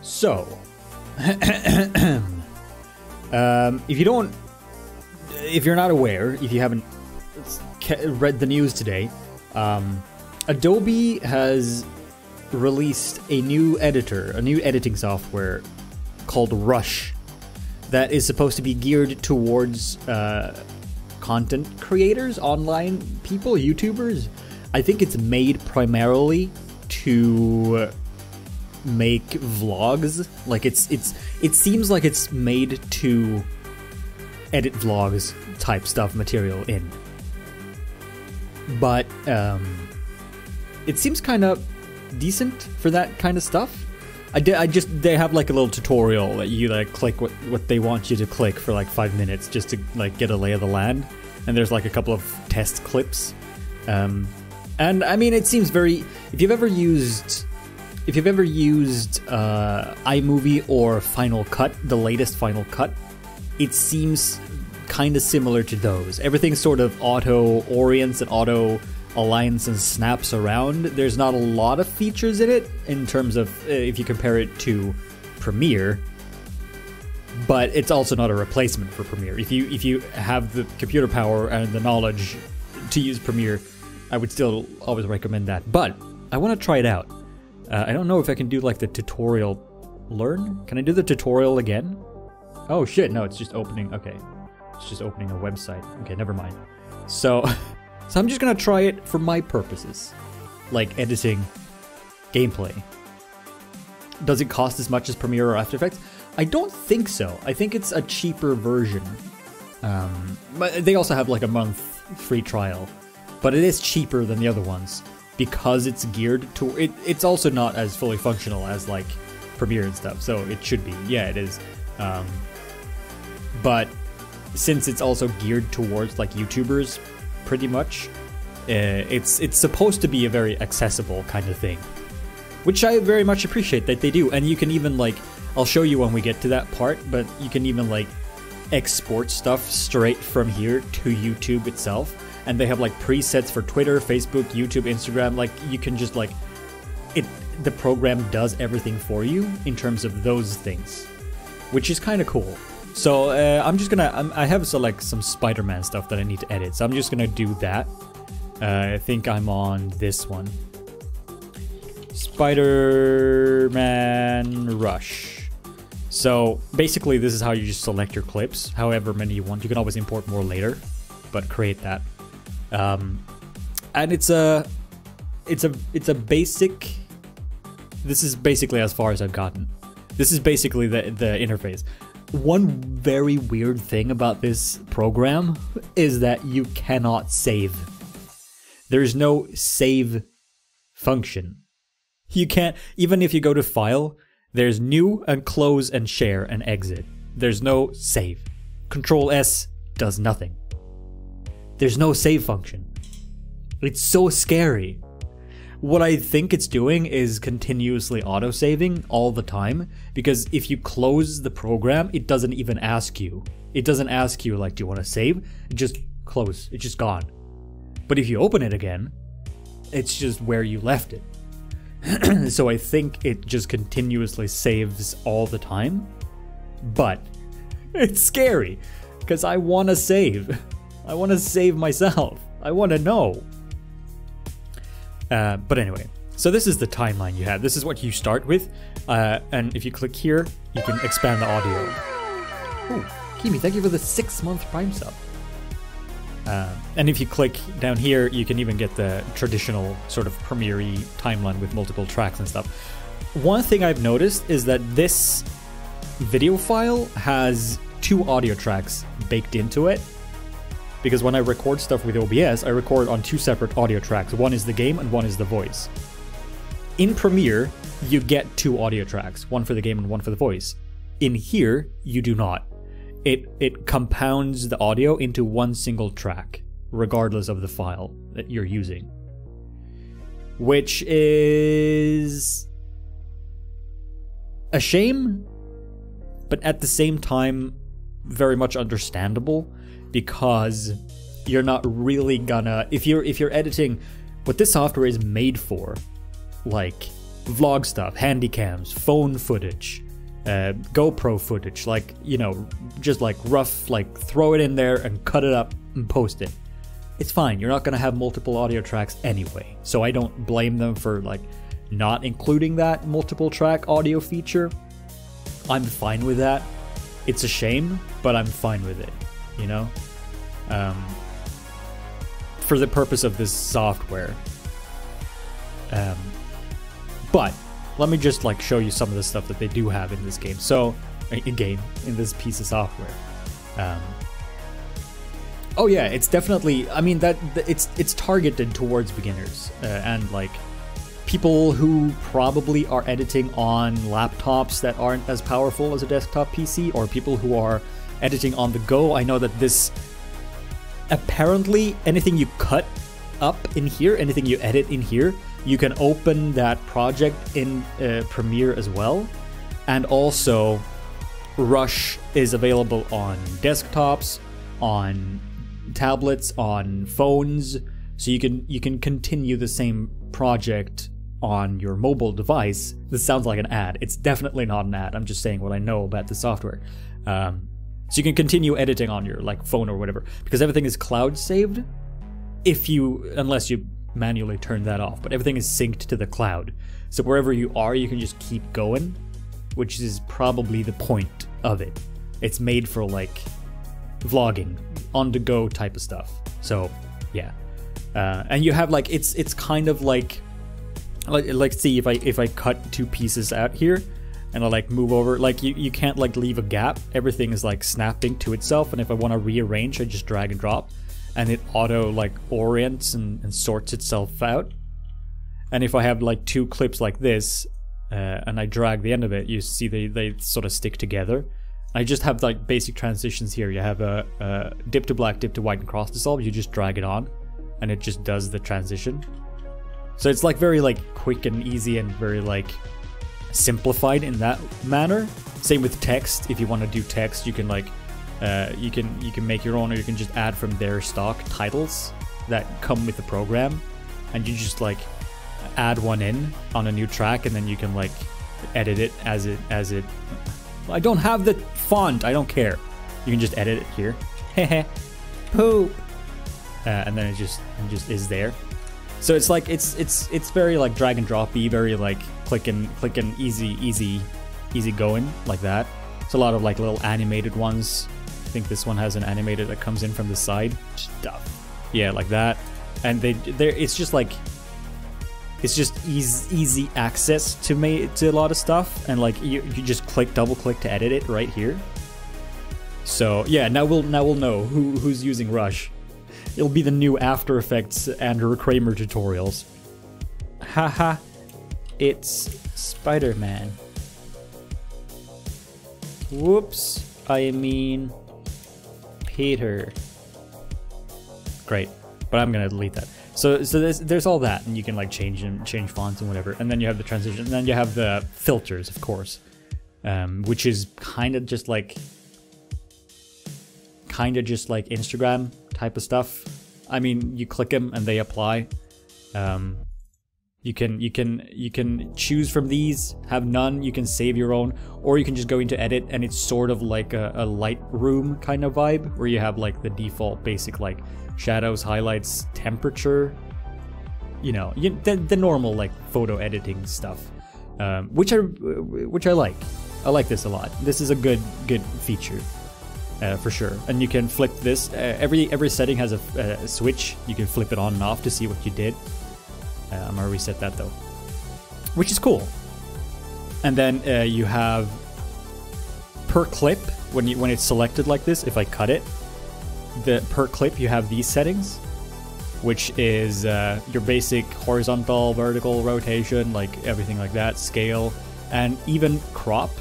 So, if you're not aware, if you haven't read the news today, Adobe has released a new editor, a new editing software called Rush that is supposed to be geared towards content creators, online people, YouTubers. I think it's made primarily to make vlogs. Like it seems like it's made to edit vlogs type stuff material in. But it seems kind of decent for that kind of stuff. They have like a little tutorial that you like click what they want you to click for like 5 minutes just to like get a lay of the land, and there's like a couple of test clips, and I mean it seems very. If you've ever used iMovie or Final Cut, the latest Final Cut, it seems kind of similar to those. Everything sort of auto orients and auto aligns and snaps around. There's not a lot of features in it in terms of if you compare it to Premiere, but it's also not a replacement for Premiere. If you have the computer power and the knowledge to use Premiere, I would still always recommend that. But I want to try it out. I don't know if I can do like the tutorial learn. Can I do the tutorial again? Oh shit, no, it's just opening. Okay, it's just opening a website. Okay, never mind. So I'm just gonna try it for my purposes, like editing gameplay. Does it cost as much as Premiere or After Effects? I don't think so. I think it's a cheaper version. But they also have like a month free trial, but it is cheaper than the other ones because it's geared to it. It's also not as fully functional as like Premiere and stuff, so it should be. Yeah, it is. But since it's also geared towards like YouTubers, pretty much, it's supposed to be a very accessible kind of thing, which I very much appreciate that they do. And you can even like, I'll show you when we get to that part, but you can even like export stuff straight from here to YouTube itself. And they have like presets for Twitter, Facebook, YouTube, Instagram. Like you can just like the program does everything for you in terms of those things, which is kind of cool. So I'm just gonna, I have like some Spider-Man stuff that I need to edit. So I'm just gonna do that. I think I'm on this one. Spider-Man Rush. So basically this is how you just select your clips, however many you want. You can always import more later, but create that. And it's a basic, this is basically as far as I've gotten. This is basically the interface. One very weird thing about this program is that you cannot save. There's no save function. You can't, even if you go to File, there's New and Close and Share and Exit. There's no save. Control S does nothing. There's no save function. It's so scary. What I think it's doing is continuously auto-saving all the time, because if you close the program, it doesn't even ask you. It doesn't ask you, like, do you want to save? It just close. It's just gone. But if you open it again, it's just where you left it. So I think it just continuously saves all the time. But it's scary, because I want to save. I want to save myself. I want to know. But anyway, so this is the timeline you have. This is what you start with, and if you click here, you can expand the audio. Ooh, Kimi, thank you for the 6-month Prime sub. And if you click down here, you can even get the traditional sort of Premiere-y timeline with multiple tracks and stuff. One thing I've noticed is that this video file has 2 audio tracks baked into it. Because when I record stuff with OBS, I record on 2 separate audio tracks. One is the game and one is the voice. In Premiere, you get 2 audio tracks, one for the game and one for the voice. In here, you do not. It compounds the audio into one single track, regardless of the file that you're using. Which is a shame, but at the same time, very much understandable. Because you're not really gonna, if you're editing, what this software is made for, like vlog stuff, handy cams, phone footage, GoPro footage, like, you know, just like rough, like throw it in there and cut it up and post it. It's fine. You're not going to have multiple audio tracks anyway. So I don't blame them for like not including that multiple track audio feature. I'm fine with that. It's a shame, but I'm fine with it, you know? For the purpose of this software. But let me just like show you some of the stuff that they do have in this game. So, in this piece of software. Oh yeah, it's definitely, I mean, it's targeted towards beginners and like people who probably are editing on laptops that aren't as powerful as a desktop PC, or people who are editing on the go. I know that this, apparently anything you cut up in here, anything you edit in here, you can open that project in Premiere as well. And also Rush is available on desktops, on tablets, on phones, so you can continue the same project on your mobile device. This sounds like an ad. It's definitely not an ad. I'm just saying what I know about the software. So you can continue editing on your like phone or whatever, because everything is cloud saved. Unless you manually turn that off, but everything is synced to the cloud. So wherever you are, you can just keep going, which is probably the point of it. It's made for like vlogging, on the go type of stuff. So yeah, and you have like it's kind of like see if I cut two pieces out here and I like move over, like you can't like leave a gap. Everything is like snapping to itself, and if I want to rearrange, I just drag and drop, and it auto like orients and sorts itself out. And if I have like two clips like this and I drag the end of it, you see they sort of stick together. I just have like basic transitions here. You have a dip to black, dip to white, and cross dissolve. You just drag it on and it just does the transition. So it's like very like quick and easy and very like simplified in that manner. Same with text. If you want to do text, you can like you can make your own, or you can just add from their stock titles that come with the program, and you just like add one in on a new track, and then you can like edit it as it I don't have the font, I don't care. You can just edit it here. Hehe. Poop. And then it just is there. So it's like it's very like drag and droppy, very like click and easy going like that. It's a lot of like little animated ones. I think this one has an animated that comes in from the side. Stuff. Yeah, like that. And it's just like easy access to a lot of stuff, and like you just double click to edit it right here. So yeah, now we'll know who's using Rush. It'll be the new After Effects Andrew Kramer tutorials. Haha, it's Spider-Man. Whoops, I mean Peter. Great, but I'm gonna delete that. So there's all that, and you can like change fonts and whatever, and then you have the transition, and then you have the filters, of course, which is kind of just like Instagram type of stuff. I mean, you click them and they apply. You can choose from these, have none. You can save your own, or you can just go into edit, and it's sort of like a Lightroom kind of vibe, where you have like the default basic like shadows, highlights, temperature, you know, the normal like photo editing stuff, which I like. I like this a lot. This is a good feature, for sure. And you can flip this. Every setting has a switch. You can flip it on and off to see what you did. I'm gonna reset that though, which is cool. And then you have per clip, when it's selected like this, if I cut it, per clip you have these settings, which is your basic horizontal, vertical, rotation, like everything like that, scale, and even crop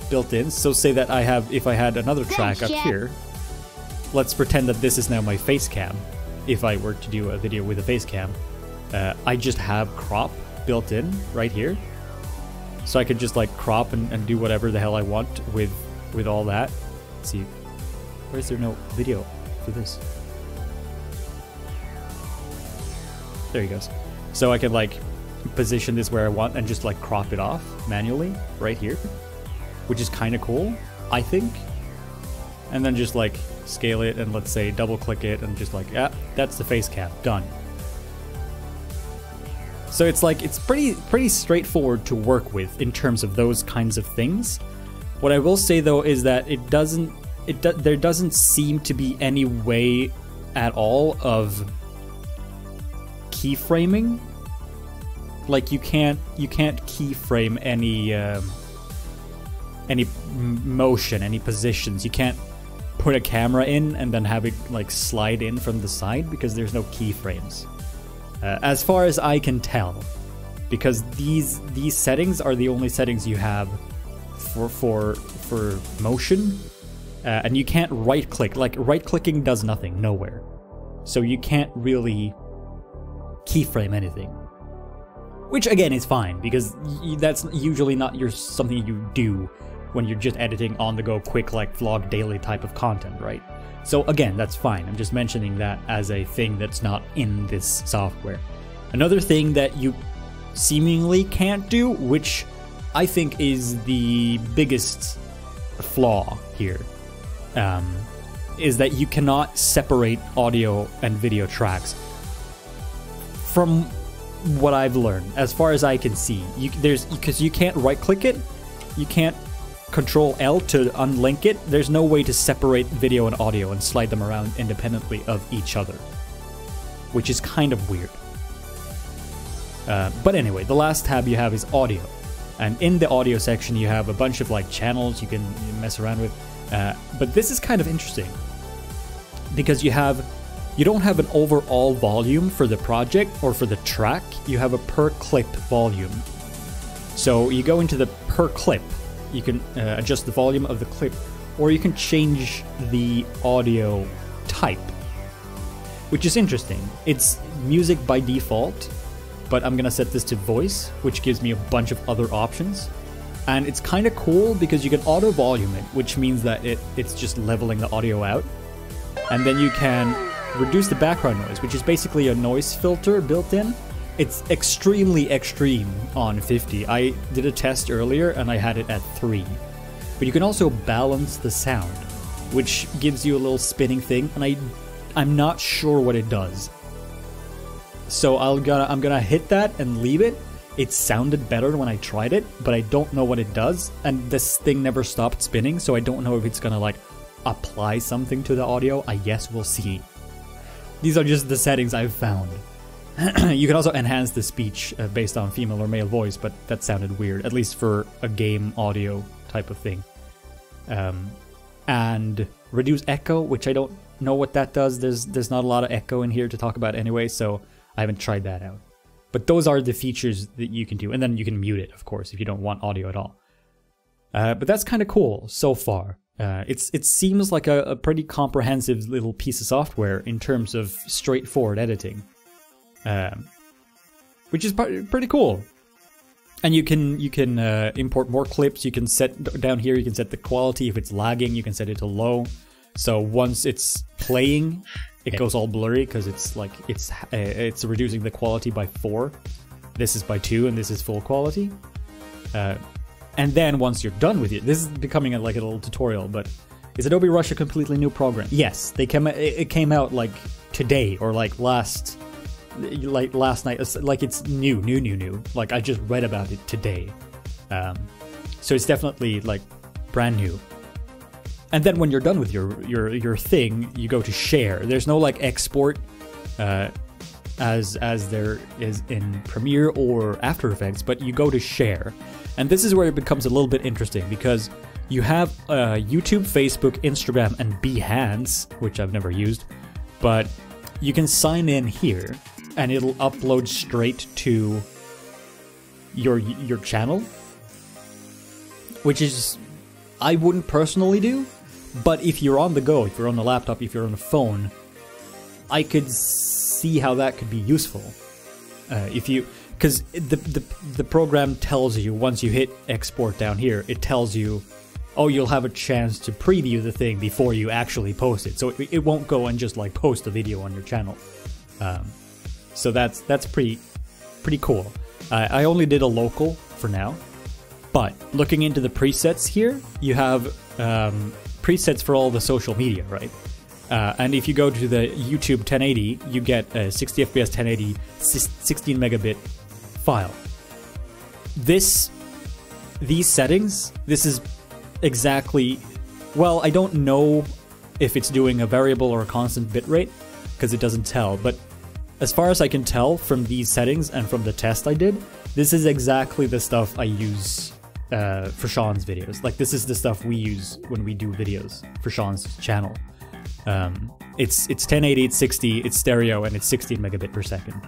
built in. So say that if I had another track up here, let's pretend that this is now my face cam. If I were to do a video with a face cam, I just have crop built in right here. So I could just like crop and do whatever the hell I want with all that. Let's see, why is there no video for this? There he goes. So I can like position this where I want and just like crop it off manually right here, which is kind of cool, I think. And then just like scale it and let's say double click it and just like, yeah, that's the face cam, done. So it's like, it's pretty straightforward to work with in terms of those kinds of things. What I will say though is that there doesn't seem to be any way at all of keyframing. Like you can't keyframe any motion, any positions. You can't put a camera in and then have it like slide in from the side because there's no keyframes. As far as I can tell, because these settings are the only settings you have for motion, and you can't right click. Like right clicking does nothing, nowhere. So you can't really keyframe anything, which again is fine because that's usually not something you do when you're just editing on the go, quick like vlog daily type of content, right? So again, that's fine. I'm just mentioning that as a thing that's not in this software. Another thing that you seemingly can't do, which I think is the biggest flaw here, is that you cannot separate audio and video tracks. From what I've learned, as far as I can see, because you can't right click it, you can't Control L to unlink it. There's no way to separate video and audio and slide them around independently of each other, which is kind of weird. But anyway, the last tab you have is audio, and in the audio section you have a bunch of like channels you can mess around with. But this is kind of interesting because you don't have an overall volume for the project or for the track. You have a per clip volume. So you go into the per clip. You can adjust the volume of the clip, or you can change the audio type, which is interesting. It's music by default, but I'm gonna set this to voice, which gives me a bunch of other options. And it's kind of cool because you can auto volume it, which means that it's just leveling the audio out. And then you can reduce the background noise, which is basically a noise filter built in. It's extremely extreme on 50. I did a test earlier and I had it at 3. But you can also balance the sound, which gives you a little spinning thing, and I'm not sure what it does. So I'm gonna hit that and leave it. It sounded better when I tried it, but I don't know what it does, and this thing never stopped spinning, so I don't know if it's gonna like apply something to the audio. I guess we'll see. These are just the settings I've found. You can also enhance the speech based on female or male voice, but that sounded weird, at least for a game audio type of thing. And reduce echo, which I don't know what that does. There's not a lot of echo in here to talk about anyway, so I haven't tried that out. But those are the features that you can do, and then you can mute it, of course, if you don't want audio at all. But that's kind of cool so far. It seems like a pretty comprehensive little piece of software in terms of straightforward editing. Which is pretty cool. And you can import more clips. You can set down here, you can set the quality. If it's lagging, you can set it to low. So once it's playing, it goes all blurry because it's like it's reducing the quality by 4. This is by 2, and this is full quality. And then once you're done with it, this is becoming like a little tutorial. But is Adobe Rush a completely new program? Yes, it came out like today or like last night. Like it's new. Like I just read about it today. So it's definitely like brand new. And then when you're done with your thing, you go to share. There's no like export as there is in Premiere or After Effects, but you go to share. And this is where it becomes a little bit interesting because you have YouTube, Facebook, Instagram, and Behance, which I've never used, but you can sign in here and it'll upload straight to your channel, which is I wouldn't personally do. But if you're on the go, if you're on the laptop, if you're on the phone, I could see how that could be useful. Because the program tells you once you hit export down here, it tells you, oh, you'll have a chance to preview the thing before you actually post it. So it won't go and just like post a video on your channel. So that's pretty cool. I only did a local for now, but looking into the presets here, you have presets for all the social media, right? And if you go to the YouTube 1080, you get a 60 FPS 1080 16 megabit file. These settings, this is exactly, well, I don't know if it's doing a variable or a constant bitrate, because it doesn't tell, but as far as I can tell from these settings and from the test I did, this is exactly the stuff I use for Sean's videos. Like, this is the stuff we use when we do videos for Sean's channel. It's 1080, it's 60, it's stereo, and it's 16 megabit per second.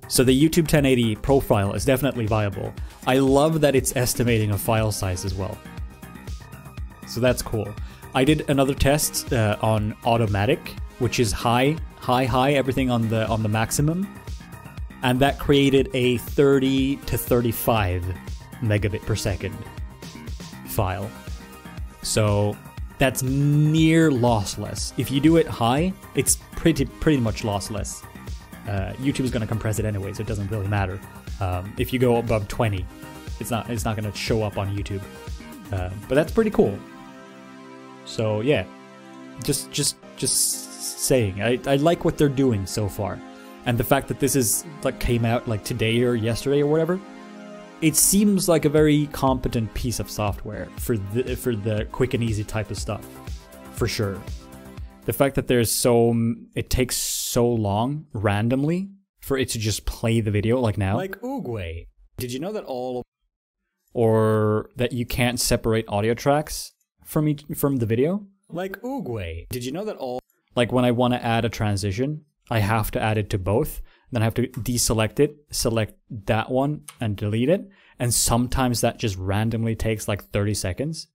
So the YouTube 1080 profile is definitely viable. I love that it's estimating a file size as well. So that's cool. I did another test on automatic, which is high, everything on the maximum, and that created a 30 to 35 megabit per second file. So that's near lossless. If you do it high, it's pretty much lossless. YouTube is going to compress it anyway, so it doesn't really matter. If you go above 20, it's not going to show up on YouTube. But that's pretty cool. So yeah, just saying, I like what they're doing so far, and the fact that this is like came out like today or yesterday or whatever. It seems like a very competent piece of software for the quick and easy type of stuff, for sure. The fact that it takes so long randomly for it to just play the video, like now. Like Oogway. Did you know that or that you can't separate audio tracks from the video? Like Oogway. Did you know that like when I want to add a transition, I have to add it to both. Then I have to deselect it, select that one, and delete it. And sometimes that just randomly takes like 30 seconds.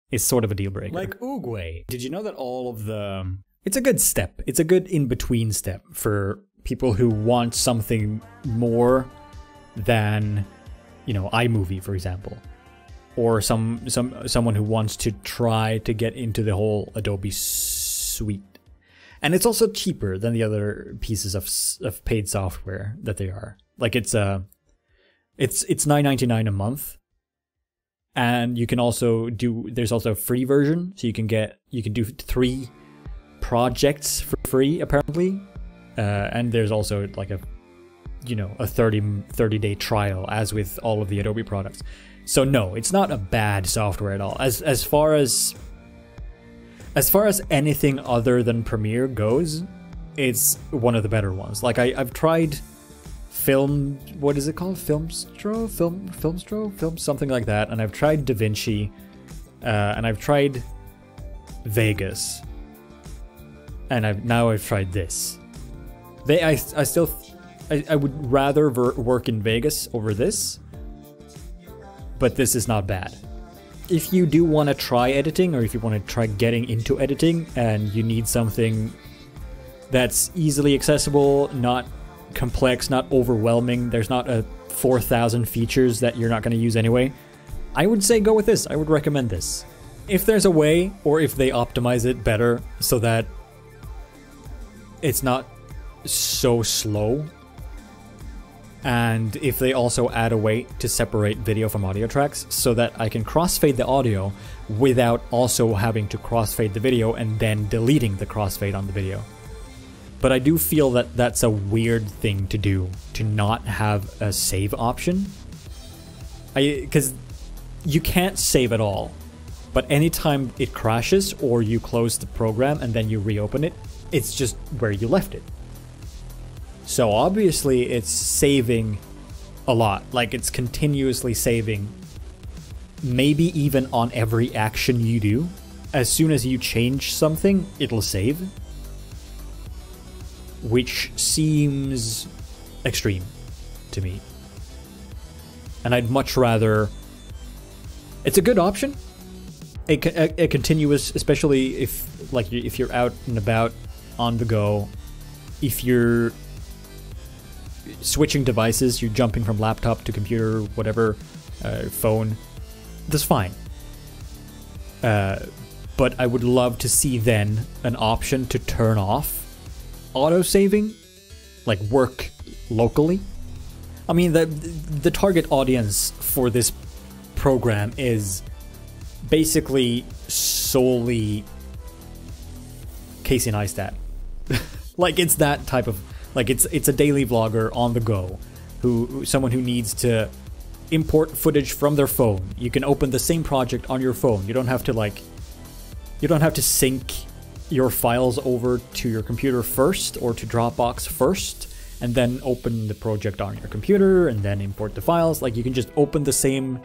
It's sort of a deal breaker. Like Oogway. Did you know that it's a good step. It's a good in-between step for people who want something more than, you know, iMovie, for example. Or someone who wants to try to get into the whole Adobe suite. And it's also cheaper than the other pieces of paid software that they are. Like it's $9.99 a month, and you can also there's also a free version, so you can do 3 projects for free apparently, and there's also like a 30-day trial, as with all of the Adobe products. So no, it's not a bad software at all. As far as anything other than Premiere goes, it's one of the better ones. Like I've tried what is it called? Filmstro, something like that. And I've tried DaVinci, and I've tried Vegas, and I've tried this. I would rather work in Vegas over this, but this is not bad. If you do want to try editing, or if you want to try getting into editing, and you need something that's easily accessible, not complex, not overwhelming, there's not 4,000 features that you're not going to use anyway, I would say go with this. I would recommend this. If there's a way, or if they optimize it better so that it's not so slow, and if they also add a way to separate video from audio tracks so that I can crossfade the audio without also having to crossfade the video and then deleting the crossfade on the video. But I do feel that that's a weird thing to do, to not have a save option. Because you can't save at all, but anytime it crashes or you close the program and then you reopen it, it's just where you left it. So obviously it's saving a lot, like it's continuously saving, maybe even on every action you do. As soon as you change something, it'll save, which seems extreme to me. And I'd much rather... It's a good option, a continuous, especially if you're out and about, on the go, if you're switching devices, you're jumping from laptop to computer, whatever, phone, that's fine. But I would love to see then an option to turn off auto-saving, like work locally. I mean, the target audience for this program is basically solely Casey Neistat. Like, it's that type of, like, it's a daily vlogger on the go, someone who needs to import footage from their phone. You can open the same project on your phone. You don't have to sync your files over to your computer first or to Dropbox first and then open the project on your computer and then import the files. Like, you can just open the same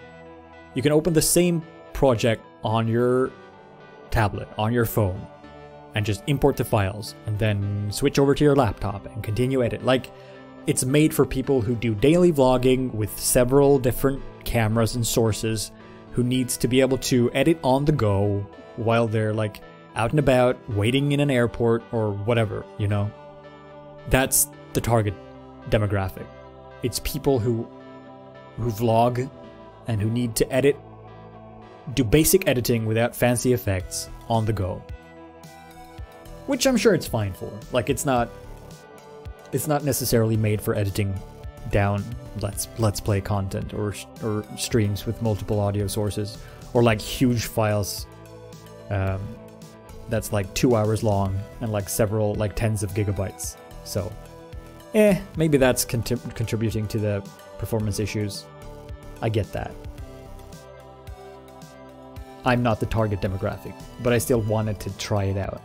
project on your tablet, on your phone, and just import the files and then switch over to your laptop and continue edit. Like, it's made for people who do daily vlogging with several different cameras and sources, who needs to be able to edit on the go while they're like out and about, waiting in an airport or whatever, you know? That's the target demographic. It's people who vlog and who need to edit, do basic editing without fancy effects on the go. Which I'm sure it's fine for. Like, it's not necessarily made for editing down let's play content or streams with multiple audio sources, or like huge files that's like 2 hours long and like several, like tens of gigabytes. So maybe that's contributing to the performance issues. I get that. I'm not the target demographic, but I still wanted to try it out.